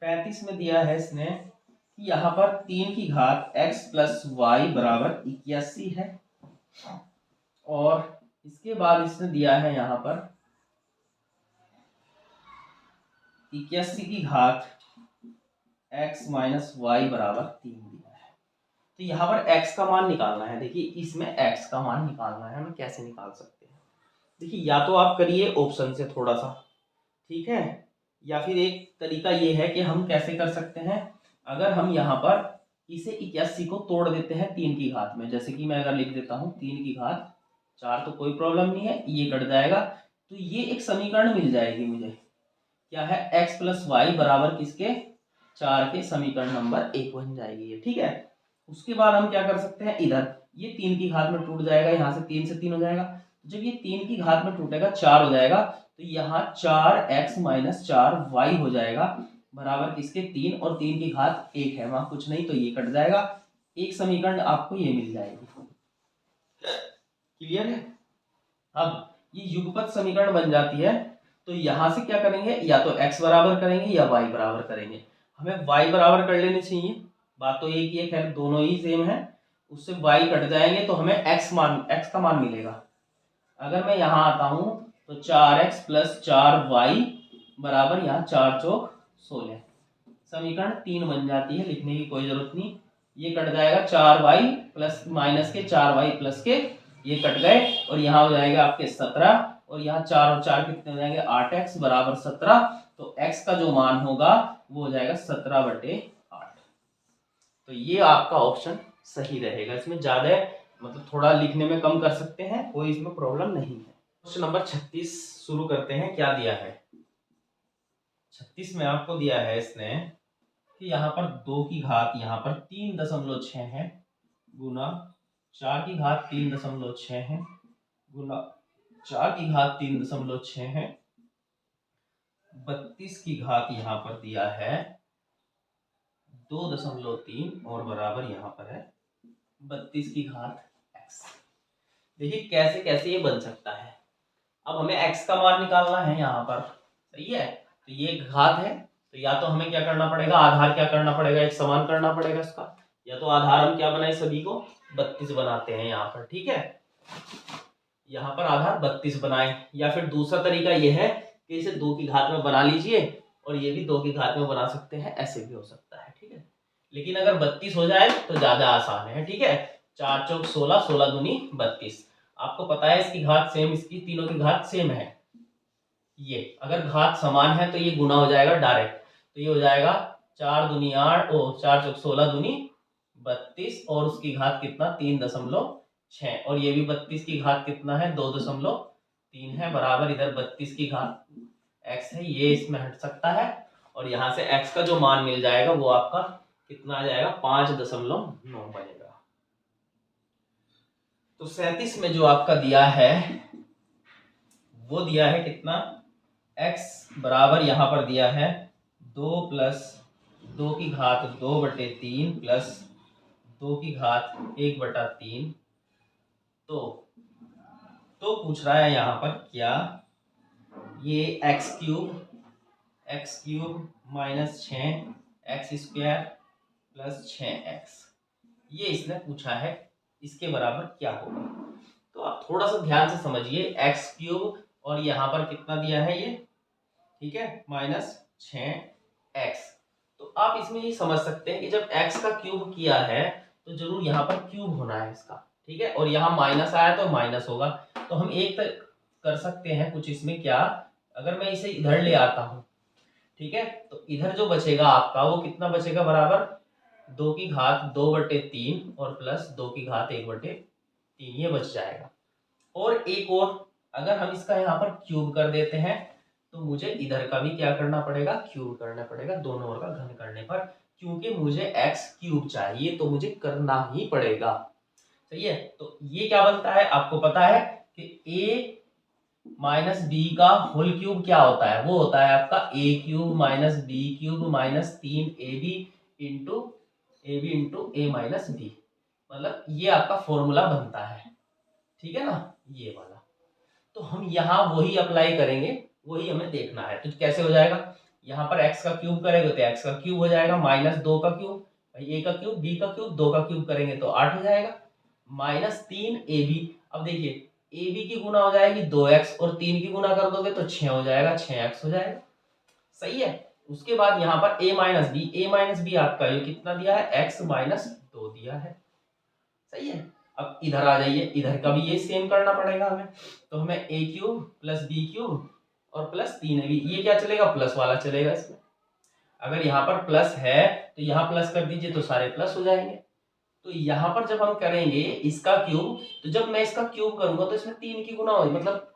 35 में दिया है इसने कि यहाँ पर 3 की घात x प्लस वाई बराबर 81 है, और इसके बाद इसने दिया है यहाँ पर 81 की घात x माइनस वाई बराबर 3 दिया है। तो यहाँ पर x का मान निकालना है। देखिए इसमें x का मान निकालना है, हमें कैसे निकाल सकते हैं, देखिए या तो आप करिए ऑप्शन से थोड़ा सा, ठीक है, या फिर एक तरीका ये है कि हम कैसे कर सकते हैं, अगर हम यहाँ पर इसे 81 को तोड़ देते हैं 3 की घात में, जैसे कि मैं अगर लिख देता हूँ 3 की घात 4, तो कोई प्रॉब्लम नहीं है, ये कट जाएगा, तो ये एक समीकरण मिल जाएगी मुझे, क्या है, x प्लस वाई बराबर किसके, 4 के, समीकरण नंबर 1 बन जाएगी ये, ठीक है। उसके बाद हम क्या कर सकते हैं, इधर ये 3 की घात में टूट जाएगा, यहाँ से 3 से 3 हो जाएगा, जब ये 3 की घात में टूटेगा 4 हो जाएगा, तो यहाँ 4x माइनस 4y हो जाएगा बराबर किसके, 3, और 3 की घात 1 है, वहां कुछ नहीं, तो ये कट जाएगा, एक समीकरण आपको ये मिल जाएगी। क्लियर है, अब ये युगपत समीकरण बन जाती है, तो यहां से क्या करेंगे, या तो x बराबर करेंगे या y बराबर करेंगे, हमें y बराबर कर लेने चाहिए, बात तो एक ही है, खैर दोनों ही सेम है, उससे y कट जाएंगे तो हमें x का मान मिलेगा। अगर मैं यहाँ आता हूं तो 4x प्लस 4y बराबर, यहाँ 4 चौक 16, समीकरण 3 बन जाती है, लिखने की कोई जरूरत नहीं, ये कट जाएगा, 4y प्लस माइनस के 4y प्लस के, ये कट गए, और यहाँ हो जाएगा आपके 17, और यहाँ 4 और 4 कितने हो जाएंगे, 8x बराबर 17, तो x का जो मान होगा वो हो जाएगा 17/8। तो ये आपका ऑप्शन सही रहेगा, इसमें ज्यादा मतलब थोड़ा लिखने में कम कर सकते हैं, कोई इसमें प्रॉब्लम नहीं है। क्वेश्चन नंबर 36 शुरू करते हैं, क्या दिया है, 36 में आपको दिया है इसने कि यहाँ पर 2 की घात यहाँ पर 3.6 है, गुना 4 की घात 3.6 है, गुना 4 की घात 3.6 है, 32 की घात यहाँ पर दिया है 2.3, और बराबर यहाँ पर है 32 की घात x। देखिए कैसे कैसे ये बन सकता है, अब हमें x का मान निकालना है यहाँ पर, सही है, तो ये घात है, तो या तो हमें क्या करना पड़ेगा, आधार क्या करना पड़ेगा, एक समान करना पड़ेगा इसका, या तो आधार हम क्या बनाए, सभी को 32 बनाते हैं यहाँ पर, ठीक है, यहाँ पर आधार 32 बनाए, या फिर दूसरा तरीका ये है कि इसे 2 की घात में बना लीजिए और ये भी 2 की घात में बना सकते हैं, ऐसे भी हो सकता है, ठीक है, लेकिन अगर 32 हो जाए तो ज्यादा आसान है, ठीक है, 4 चौक 16, 16 दूनी 32, आपको पता है इसकी घात सेम, इसकी तीनों की घात सेम है, ये अगर घात समान है तो ये गुना हो जाएगा डायरेक्ट, तो ये हो जाएगा 4 दूनी 8, 4 चौक 16 दूनी 32, और उसकी घात कितना, 3.6, और ये भी 32 की घात कितना है, 2.3 है, बराबर इधर 32 की घात x है ये इसमें हट सकता है और यहाँ से x का जो मान मिल जाएगा वो आपका कितना आ जाएगा 5.9 बनेगा। तो 37 में जो आपका दिया है वो दिया है कितना, x बराबर यहाँ पर दिया है 2 प्लस 2 की घात 2/3 प्लस 2 की घात 1/3। तो पूछ रहा है यहाँ पर क्या ये x³ minus 6x² plus 6x, ये इसने पूछा है, इसके बराबर क्या होगा। तो आप थोड़ा सा ध्यान से समझिए, x³ और यहाँ पर कितना दिया है ये, ठीक है, माइनस 6x। तो आप इसमें ये समझ सकते हैं कि जब x का क्यूब किया है तो जरूर यहाँ पर क्यूब होना है इसका, ठीक है, और यहाँ माइनस आया तो माइनस होगा। तो हम एक कर सकते हैं कुछ इसमें, क्या, अगर मैं इसे इधर ले आता हूँ, ठीक है, तो इधर जो बचेगा आपका वो कितना बचेगा, बराबर 2 की घात 2/3 और प्लस 2 की घात 1/3 ये बच जाएगा। और एक और, अगर हम इसका यहाँ पर क्यूब कर देते हैं तो मुझे इधर का भी क्या करना पड़ेगा, क्यूब करना पड़ेगा, दोनों ओर का घन करने पर, क्योंकि मुझे x³ चाहिए तो मुझे करना ही पड़ेगा। सही है, तो ये क्या बनता है, आपको पता है कि a माइनस बी का होल क्यूब क्या होता है, वो होता है आपका a³ minus b³ minus 3ab into a minus b, मतलब ये आपका फॉर्मूला बनता है, ठीक है ना, ये वाला। तो हम यहाँ वही अप्लाई करेंगे, वही हमें देखना है। तो कैसे हो जाएगा, यहाँ पर x का क्यूब करेंगे तो x का क्यूब हो जाएगा, माइनस 2 का क्यूब, भाई a का क्यूब, b का क्यूब, 2 का क्यूब करेंगे तो 8 हो जाएगा, माइनस 3ab। अब देखिए ab की गुना हो जाएगी 2x और 3 की गुना कर दोगे तो 6 हो जाएगा, 6x हो जाएगा। सही है, उसके बाद यहाँ पर a माइनस बी आपका ये कितना दिया है, x माइनस 2 दिया है। सही है, अब इधर आ जाइए, इधर का भी ये सेम करना पड़ेगा हमें। तो हमें a³ प्लस b³ और प्लस 3ab, ये क्या चलेगा, प्लस वाला चलेगा इसमें। अगर यहाँ पर प्लस है तो यहाँ प्लस कर दीजिए तो सारे प्लस हो जाएंगे। तो यहाँ पर जब हम करेंगे इसका क्यूब, तो जब मैं इसका क्यूब करूंगा तो इसमें 3 की गुना होगी, मतलब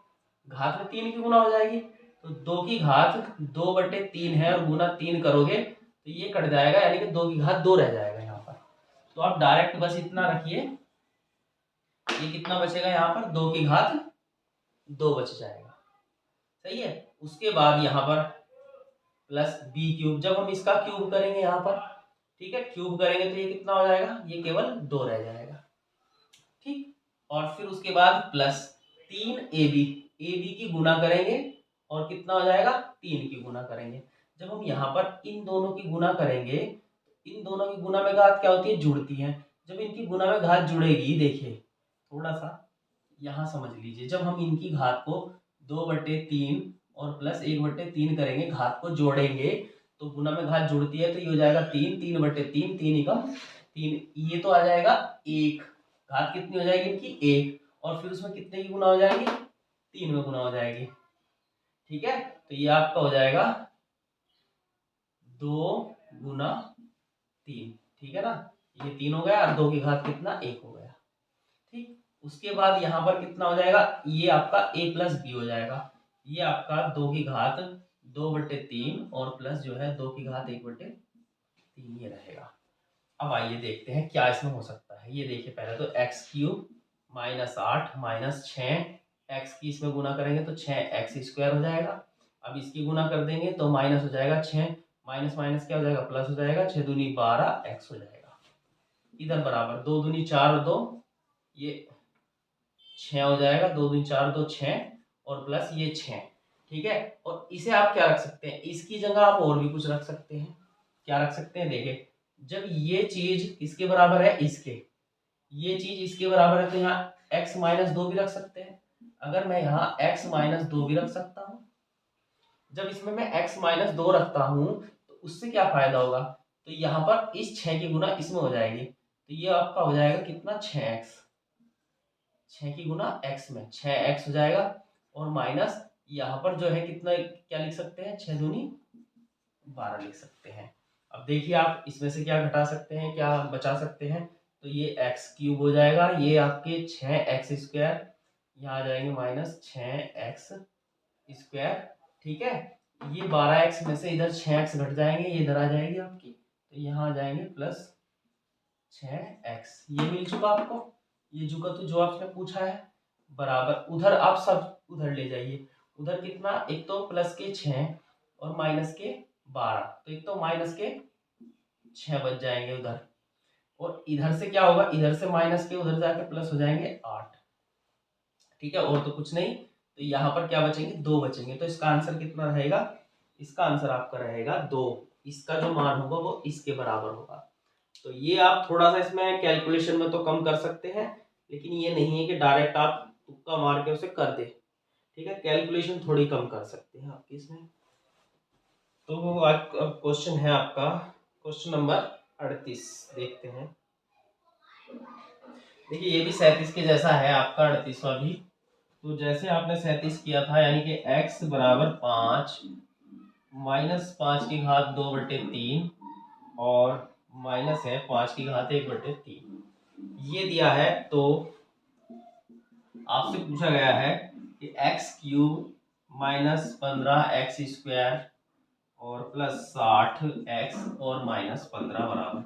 घात में 3 की गुना हो जाएगी। तो 2 की घात 2/3 है और गुना 3 करोगे तो ये कट जाएगा, यानी कि 2 की घात 2 रह जाएगा यहाँ पर। तो आप डायरेक्ट बस इतना रखिए, ये कितना बचेगा यहाँ पर, 2 की घात 2 बच जाएगा। सही है, उसके बाद यहाँ पर प्लस b³, जब हम इसका क्यूब करेंगे यहाँ पर, ठीक है, क्यूब करेंगे तो ये कितना हो जाएगा, ये केवल 2 रह जाएगा, ठीक। और फिर उसके बाद प्लस 3ab, ab की गुना करेंगे और कितना हो जाएगा, 3 की गुना करेंगे। जब हम यहाँ पर इन दोनों की गुना करेंगे, इन दोनों की गुना में घात क्या होती है, जुड़ती है। जब इनकी गुना में घात जुड़ेगी, देखिए थोड़ा सा यहाँ समझ लीजिए, जब हम इनकी घात को 2/3 और प्लस 1/3 करेंगे, घात को जोड़ेंगे तो गुना में घात जुड़ती है तो ये हो जाएगा 3, 3/3, 3 एकम 3, ये तो आ जाएगा 1, घात कितनी हो जाएगी इनकी 1, और फिर उसमें कितने की गुना हो जाएगी, 3 में गुना हो जाएगी, ठीक है। तो ये आपका हो जाएगा 2 × 3, ठीक है ना, ये 3 हो गया और 2 की घात कितना, 1 हो गया, ठीक। उसके बाद यहाँ पर कितना हो जाएगा, ये आपका a प्लस बी हो जाएगा, ये आपका 2 की घात 2/3 और प्लस जो है 2 की घात 1/3 ये रहेगा। अब आइए देखते हैं क्या इसमें हो सकता है। ये देखिए पहले तो x³ माइनस 8 माइनस 6x की इसमें गुना करेंगे तो 6x² हो जाएगा। अब इसकी गुना कर देंगे तो माइनस हो जाएगा 6, माइनस माइनस क्या हो जाएगा, प्लस हो जाएगा, 6 दूनी 12x हो जाएगा। इधर बराबर 2 दूनी 4 और 2 ये 6 हो जाएगा, 2 दूनी 4 2 6 और प्लस ये 6, ठीक है। और इसे आप क्या रख सकते हैं, इसकी जगह आप और भी कुछ रख सकते हैं। क्या रख सकते हैं, देखिए जब ये चीज इसके बराबर है, ये चीज इसके बराबर है तो यहाँ x माइनस 2 भी रख सकते हैं। अगर मैं यहाँ x माइनस 2 भी रख सकता हूँ, जब इसमें मैं x माइनस 2 रखता हूँ तो उससे क्या फायदा होगा, तो यहाँ पर इस 6 की गुना इसमें हो जाएगी, तो ये आपका हो जाएगा कितना, 6x, 6 की गुना x में 6x हो जाएगा, और माइनस यहाँ पर जो है कितना, क्या लिख सकते हैं, 6 दूनी 12 लिख सकते हैं। अब देखिए आप इसमें से क्या घटा सकते हैं, क्या बचा सकते हैं, तो ये x³ हो जाएगा, ये आपके 6x², यहाँ आ जाएंगे माइनस 6x², ठीक है। ये 12x में से इधर 6x घट जाएंगे, ये इधर आ जाएगी आपकी, तो यहाँ आ जाएंगे प्लस 6x। ये मिल चुका आपको, ये चुका तो जो आपने पूछा है बराबर उधर आप सब उधर ले जाइए। उधर कितना, एक तो प्लस के 6 और माइनस के 12, तो एक तो माइनस के 6 बच जाएंगे उधर, और इधर से क्या होगा, इधर से माइनस के उधर जाके प्लस हो जाएंगे 8। ठीक है, और तो कुछ नहीं, तो यहाँ पर क्या बचेंगे, 2 बचेंगे। तो इसका आंसर कितना रहेगा, इसका आंसर आपका रहेगा 2। इसका जो मान होगा वो इसके बराबर होगा। तो ये आप थोड़ा सा इसमें कैलकुलेशन में तो कम कर सकते हैं, लेकिन ये नहीं है कि डायरेक्ट आप तुक्का मार के उसे कर दे। ठीक है, कैलकुलेशन थोड़ी कम कर सकते हैं आपकी इसमें। तो आज क्वेश्चन है आपका क्वेश्चन नंबर 38, देखते हैं। देखिए ये भी 37 के जैसा है आपका 38वां भी। तो जैसे आपने 37 किया था, यानी कि x बराबर 5 माइनस 5 की घात 2/3 और माइनस है 5 की घात 1/3, ये दिया है। तो आपसे पूछा गया है कि x³ माइनस 15x² और प्लस 60x और माइनस 15 बराबर।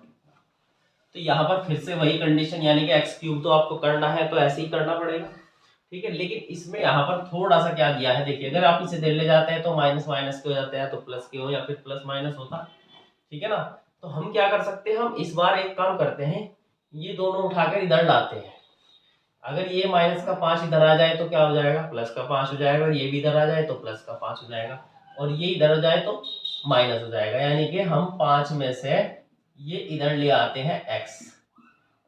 तो यहाँ पर फिर से वही कंडीशन, यानी कि x³ तो आपको करना है तो ऐसे ही करना पड़ेगा। ठीक है, लेकिन इसमें यहाँ पर थोड़ा सा क्या दिया है, देखिए अगर आप इसे इधर ले जाते हैं तो माइनस माइनस के हो जाते हैं, तो प्लस के हो, या फिर प्लस माइनस होता। ठीक है ना, तो हम क्या कर सकते हैं, हम इस बार एक काम करते हैं, ये दोनों उठाकर इधर लाते हैं। अगर ये माइनस का 5 इधर आ जाए तो क्या हो जाएगा, प्लस का 5 हो जाएगा, और ये भी इधर आ जाए तो प्लस का 5 हो जाएगा, और ये इधर हो जाए तो माइनस हो जाएगा। यानी कि हम 5 में से ये इधर ले आते हैं x,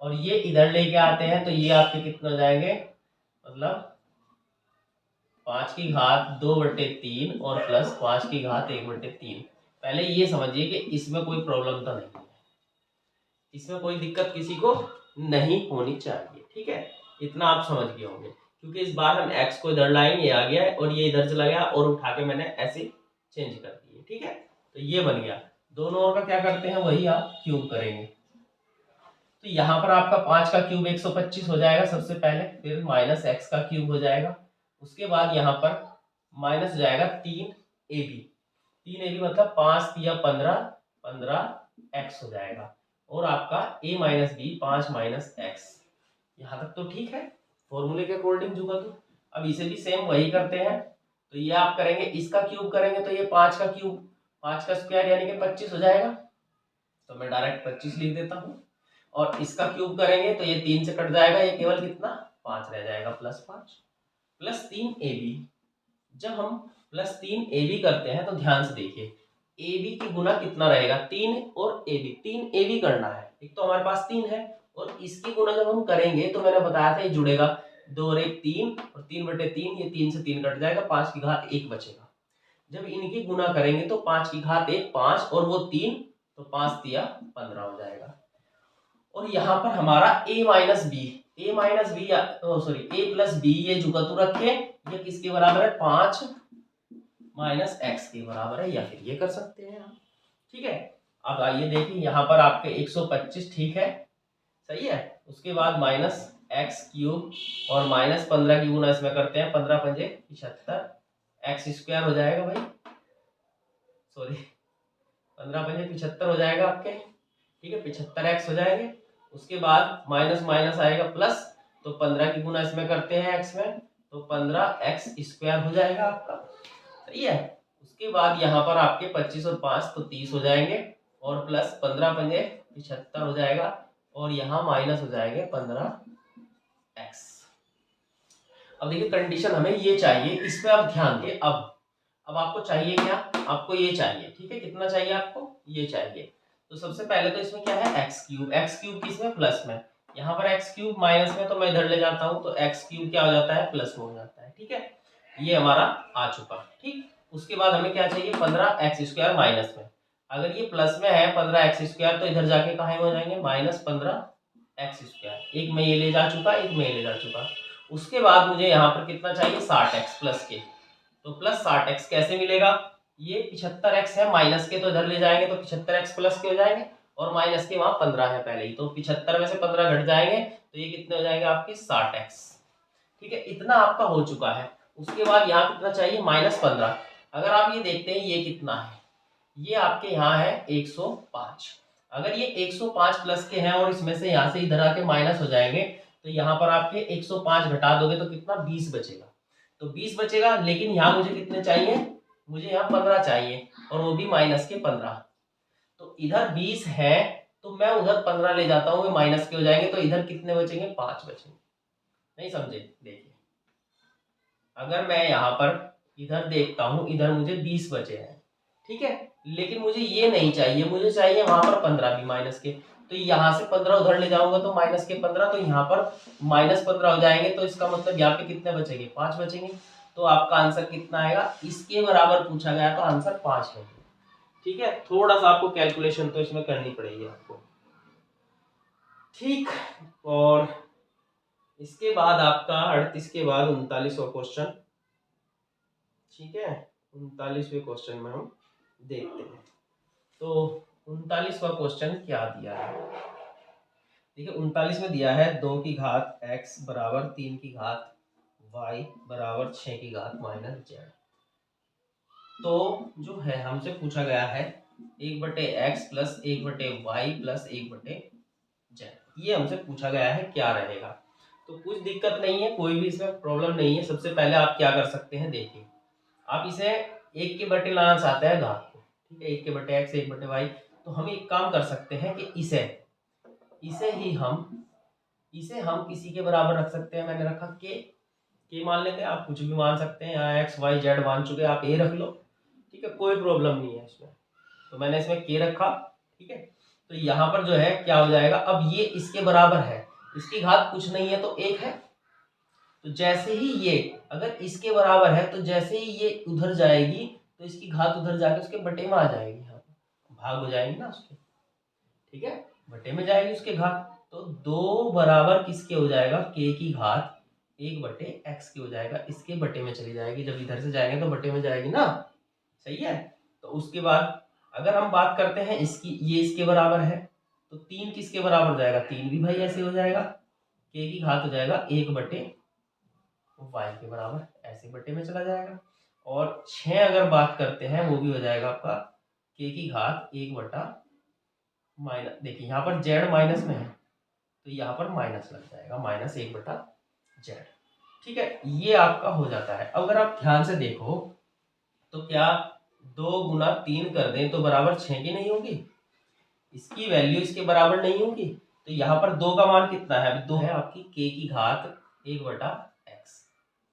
और ये इधर लेके आते हैं, तो ये आपके कितने हो जाएंगे, मतलब 5 की घात 2/3 और प्लस 5 की घात 1/3। पहले ये समझिए कि इसमें कोई प्रॉब्लम तो नहीं है, इसमें कोई दिक्कत किसी को नहीं होनी चाहिए। ठीक है, इतना आप समझ गए होंगे, क्योंकि इस बार हम x को इधर लाएंगे, आ गया है, और ये इधर चला गया और उठा के मैंने ऐसे चेंज कर दिए। ठीक है, तो ये बन गया। दोनों ओर का क्या करते हैं, वही आप क्यूब करेंगे। तो यहाँ पर आपका 5 का क्यूब 125 हो जाएगा सबसे पहले, फिर माइनस x का क्यूब हो जाएगा, उसके बाद यहाँ पर माइनस जाएगा 3ab। 3ab मतलब 5 तिया 15, 15x हो जाएगा, और आपका a minus B 5 minus X. यहाँ तक तो ठीक है, फॉर्मूले के अकॉर्डिंग जुगा। तो अब इसे भी सेम वही करते हैं। तो ये आप करेंगे, इसका क्यूब करेंगे तो ये 5 का क्यूब 5 का स्क्वायर यानी कि 25 हो जाएगा, तो मैं डायरेक्ट 25 लिख देता हूँ। और इसका क्यूब करेंगे तो ये 3 से कट जाएगा, ये केवल कितना 5 रह जाएगा, प्लस 5 प्लस 3ab। जब हम प्लस 3ab करते हैं तो ध्यान से देखिए, ab की गुना कितना रहेगा, 3 और ab, 3ab करना है, एक तो हमारे पास 3 है, और इसकी गुना जब हम करेंगे तो मैंने बताया था ये जुड़ेगा, 2 और 1 3, और 3/3, ये 3 से 3 कट जाएगा, 5 की घात 1 बचेगा। जब इनकी गुना करेंगे तो 5 की घात 1 5 और वो 3, तो 5 तिया 15 हो जाएगा। और यहाँ पर हमारा a minus B, a minus B sorry a plus B, ये जुगतू रखे, ये किसके बराबर है, 5 माइनस एक्स के बराबर है, या फिर ये कर सकते हैं आप। ठीक है, अब आइए देखिए, यहाँ पर आपके 125 ठीक है, सही है। उसके बाद माइनस x³ और माइनस 15 की गुना इसमें करते हैं, 15 पंजे 75, x² हो जाएगा भाई, सॉरी 15 पंजे 75 हो जाएगा आपके। ठीक है, 75x हो जाएंगे। उसके बाद माइनस माइनस आएगा प्लस, तो 15 की गुना इसमें करते हैं x में, तो 15x² हो जाएगा आपका, सही है। उसके बाद यहाँ पर आपके 25 और 5 तो 30 हो जाएंगे, और प्लस 15 पंजे 75 हो जाएगा, और यहाँ माइनस हो जाएंगे 15x। अब देखिए कंडीशन हमें ये चाहिए, इस पे आप ध्यान दें। अब आपको चाहिए क्या, आपको ये चाहिए। ठीक है, कितना चाहिए आपको, ये चाहिए। तो सबसे पहले तो इसमें क्या है, x³ किसमें, प्लस में। यहाँ पर x³ माइनस में, तो मैं इधर ले जाता हूँ, तो x³ क्या हो जाता है, प्लस में हो जाता है। ठीक है, ये हमारा आ चुका। ठीक, उसके बाद हमें क्या चाहिए, 15x² माइनस में। अगर ये प्लस में है 15x², तो इधर जाके कहाँ हो जाएंगे, माइनस 15x²। एक में ये ले जा चुका, एक में ये ले जा चुका। उसके बाद मुझे यहाँ पर कितना चाहिए, 60x प्लस के, तो प्लस 60x कैसे मिलेगा, ये 75x है माइनस के, तो इधर ले जाएंगे तो 75x प्लस के हो जाएंगे, और माइनस के वहां 15 है पहले ही, तो 75 में से 15 घट जाएंगे, तो ये कितने हो जाएंगे आपके 60x। ठीक है, इतना आपका हो चुका है। उसके बाद यहाँ कितना चाहिए, -15। अगर आप ये देखते हैं ये कितना है, ये आपके यहाँ है 105। अगर ये 105 प्लस के हैं और इसमें से यहाँ से इधर आके माइनस हो जाएंगे, तो यहाँ पर आपके 105 घटा दोगे तो कितना 20 बचेगा। तो 20 बचेगा, लेकिन यहाँ मुझे कितने चाहिए, मुझे यहाँ 15 चाहिए, और वो भी माइनस के 15। तो इधर 20 है तो मैं उधर 15 ले जाता हूँ, माइनस के हो जाएंगे, तो इधर कितने बचेंगे, 5 बचेंगे। नहीं समझे, देखिए अगर मैं यहाँ पर इधर देखता हूँ, इधर मुझे 20 बचे हैं, ठीक है, लेकिन मुझे ये नहीं चाहिए, मुझे चाहिए वहां पर 15 भी माइनस के। तो यहाँ से 15 उधर ले जाऊंगा तो माइनस के 15, तो यहाँ पर -15 हो जाएंगे, तो इसका मतलब यहाँ पे कितने बचेंगे, 5 बचेंगे। तो आपका आंसर कितना आएगा, इसके बराबर पूछा गया तो आंसर 5 है। ठीक है, थोड़ा सा आपको कैलकुलेशन तो इसमें करनी पड़ेगी आपको, ठीक। और इसके बाद आपका 38 के बाद 39वां क्वेश्चन, ठीक है, 39वें क्वेश्चन में हम देखते हैं। तो 39वां क्वेश्चन क्या दिया है, देखिए 39 में दिया है 2 की घात x बराबर 3 की घात y बराबर 6 की घात माइनस z। तो जो है हमसे पूछा गया है 1/x plus 1/y plus 1/z, ये हमसे पूछा गया है क्या रहेगा। तो कुछ दिक्कत नहीं है, कोई भी इसमें प्रॉब्लम नहीं है। सबसे पहले आप क्या कर सकते हैं, देखिए आप इसे 1 के बटे लाना चाहते हैं घात को, ठीक है, 1 के बटे x 1/y। तो हम एक काम कर सकते हैं कि इसे हम किसी के बराबर रख सकते हैं। मैंने रखा के मान लेते हैं, आप कुछ भी मान सकते हैं, यहाँ x y z मान चुके, आप a रख लो, ठीक है, कोई प्रॉब्लम नहीं है इसमें। तो मैंने इसमें k रखा, ठीक है। तो यहाँ पर जो है क्या हो जाएगा, अब ये इसके बराबर है, इसकी घात कुछ नहीं है तो 1 है। तो जैसे ही ये अगर इसके बराबर है, तो जैसे ही ये उधर जाएगी तो इसकी घात उधर जाके उसके बटे में आ जाएगी, यहाँ पर भाग हो जाएंगे ना उसके, ठीक है, बटे में जाएगी उसके घात। तो 2 बराबर किसके हो जाएगा, k की घात 1/x के हो जाएगा, इसके बटे में चली जाएगी, जब इधर से जाएंगे तो बटे में जाएगी ना, सही है। तो उसके बाद अगर हम बात करते हैं इसकी, ये इसके बराबर है, तो 3 किसके बराबर जाएगा, 3 भी भाई ऐसे हो जाएगा, k की घात हो जाएगा 1/y के बराबर, ऐसे बटे में चला जाएगा। और 6 अगर बात करते हैं, वो भी हो जाएगा आपका k की घात 1/, देखिए यहाँ पर z माइनस में है तो यहाँ पर माइनस लग जाएगा, -1/z, ठीक है, ये आपका हो जाता है। अगर आप ध्यान से देखो तो क्या 2 गुना 3 कर दें तो बराबर 6 की नहीं होगी, इसकी वैल्यू इसके बराबर नहीं होगी। तो यहाँ पर 2 का मान कितना है, 2 है आपकी k की घात 1/x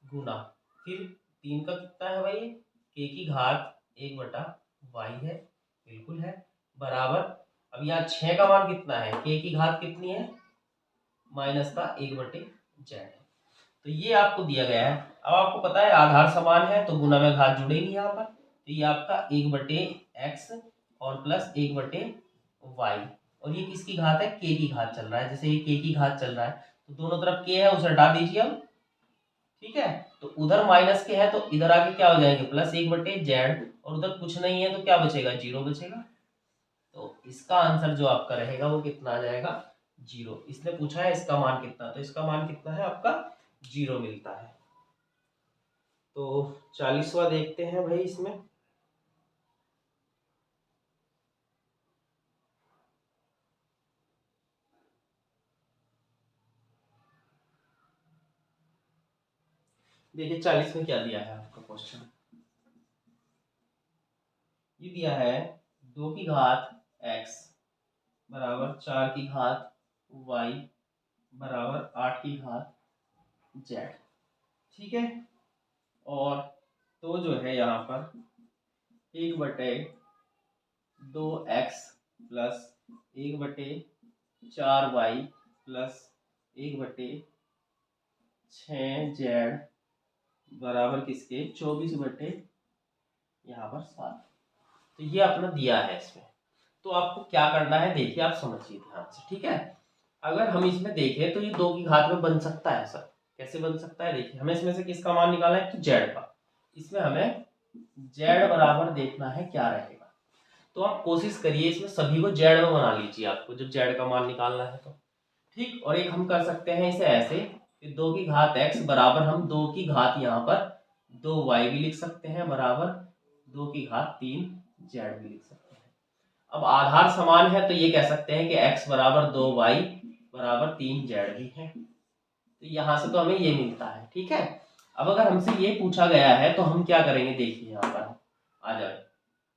गुना, फिर 3 का कितना है भाई, k की घात 1/y है, बिल्कुल है, बराबर। अब यहाँ 6 का मान कितना है, k की घात कितनी है, माइनस का 1/z है। तो ये आपको दिया गया है। अब आपको पता है आधार समान है तो गुना में घात जुड़ेगी यहाँ पर, तो ये आपका 1/x और प्लस 1/y, और ये किसकी घात है, k की घात चल रहा है, जैसे ये k की घात चल रहा है तो दोनों तरफ k है, उसे हटा दीजिए अब, ठीक है। तो उधर माइनस के है तो इधर आके क्या हो जाएंगे, +1/z, और उधर कुछ नहीं है तो क्या बचेगा, 0 बचेगा। तो इसका आंसर जो आपका रहेगा वो कितना आ जाएगा, 0। इसने पूछा है इसका मान कितना, तो इसका मान कितना है आपका, 0 मिलता है। तो 40वां देखते हैं भाई इसमें, देखिए 40 में क्या दिया है आपका क्वेश्चन, ये दिया है 2 की घात x बराबर 4 की घात y बराबर 8 की घात z, ठीक है। और तो जो है यहाँ पर 1/2x plus 1/4y plus 1/6z बराबर किसके, 24/, यहाँ पर 7। तो ये अपना दिया है इसमें। तो आपको क्या करना है, देखिए आप समझिए ध्यान से, ठीक है। अगर हम इसमें देखें तो ये 2 की घात में बन सकता है सर, कैसे बन सकता है, देखिए हमें इसमें से किसका मान निकालना है, तो z का। इसमें हमें z बराबर देखना है क्या रहेगा। तो आप कोशिश करिए इसमें सभी को z में बना लीजिए, आपको जब z का मान निकालना है तो, ठीक। और एक हम कर सकते हैं इसे ऐसे कि 2 की घात x बराबर, हम 2 की घात यहाँ पर 2y भी लिख सकते हैं बराबर 2 की घात 3 जेड भी लिख सकते हैं। अब आधार समान है तो ये कह सकते हैं कि x बराबर 2y बराबर 3 जेड भी है। तो यहाँ से तो हमें ये मिलता है। ठीक है, अब अगर हमसे ये पूछा गया है तो हम क्या करेंगे, देखिए यहाँ पर आ जाए,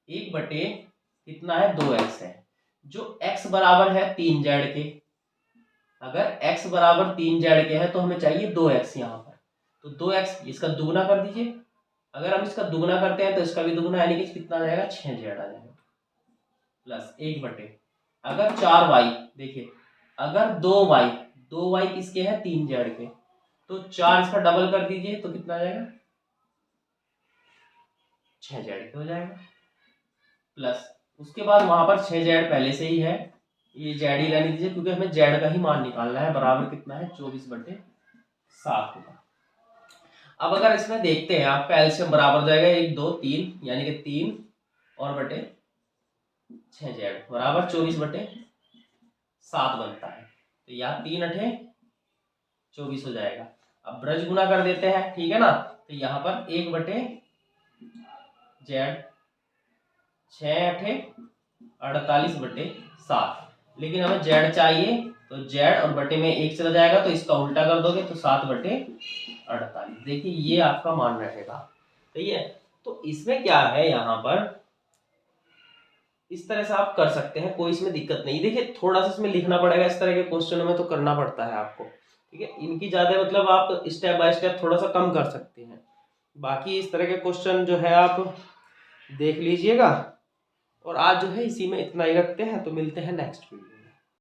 1 बटे कितना है 2x है, जो x बराबर है 3 जेड के, अगर x बराबर 3 जेड के है तो हमें चाहिए 2x यहाँ पर, तो 2x इसका दुगुना कर दीजिए, अगर हम इसका दुगुना करते हैं तो इसका भी दुगुना, यानी कि कितना आ जाएगा 6 जेड आ जाएगा, प्लस 1 बटे अगर 4y, देखिए अगर 2y किसके है 3 जेड के, तो 4 इसका डबल कर दीजिए तो कितना आ जाएगा 6 जेड के हो जाएगा, प्लस उसके बाद वहां पर 6 जेड पहले से ही है, ये जेड ही रहने दीजिए क्योंकि हमें जेड का ही मान निकालना है, बराबर कितना है 24/7 होगा। अब अगर इसमें देखते हैं आपका एलसीएम बराबर हो जाएगा 1 2 3, यानी कि 3 और बटे 6 जेड बराबर 24/7 बनता है, तो यहाँ 3 अठे 24 हो जाएगा। अब ब्रज गुना कर देते हैं, ठीक है ना, तो यहाँ पर 1 बटे जेड 6 अठे 48/7, लेकिन हमें जेड चाहिए तो जेड और बटे में 1 चला जाएगा तो इसका उल्टा कर दोगे तो 7/48। देखिए ये आपका मान रहेगा, सही है। तो इसमें क्या है, यहाँ पर इस तरह से आप कर सकते हैं, कोई इसमें दिक्कत नहीं। देखिए थोड़ा सा इसमें लिखना पड़ेगा, इस तरह के क्वेश्चनों में तो करना पड़ता है आपको, ठीक है, इनकी ज्यादा मतलब आप स्टेप बाय स्टेप थोड़ा सा कम कर सकते हैं, बाकी इस तरह के क्वेश्चन जो है आप देख लीजिएगा। और आज जो है इसी में इतना ही रखते हैं, तो मिलते हैं नेक्स्ट वीडियो।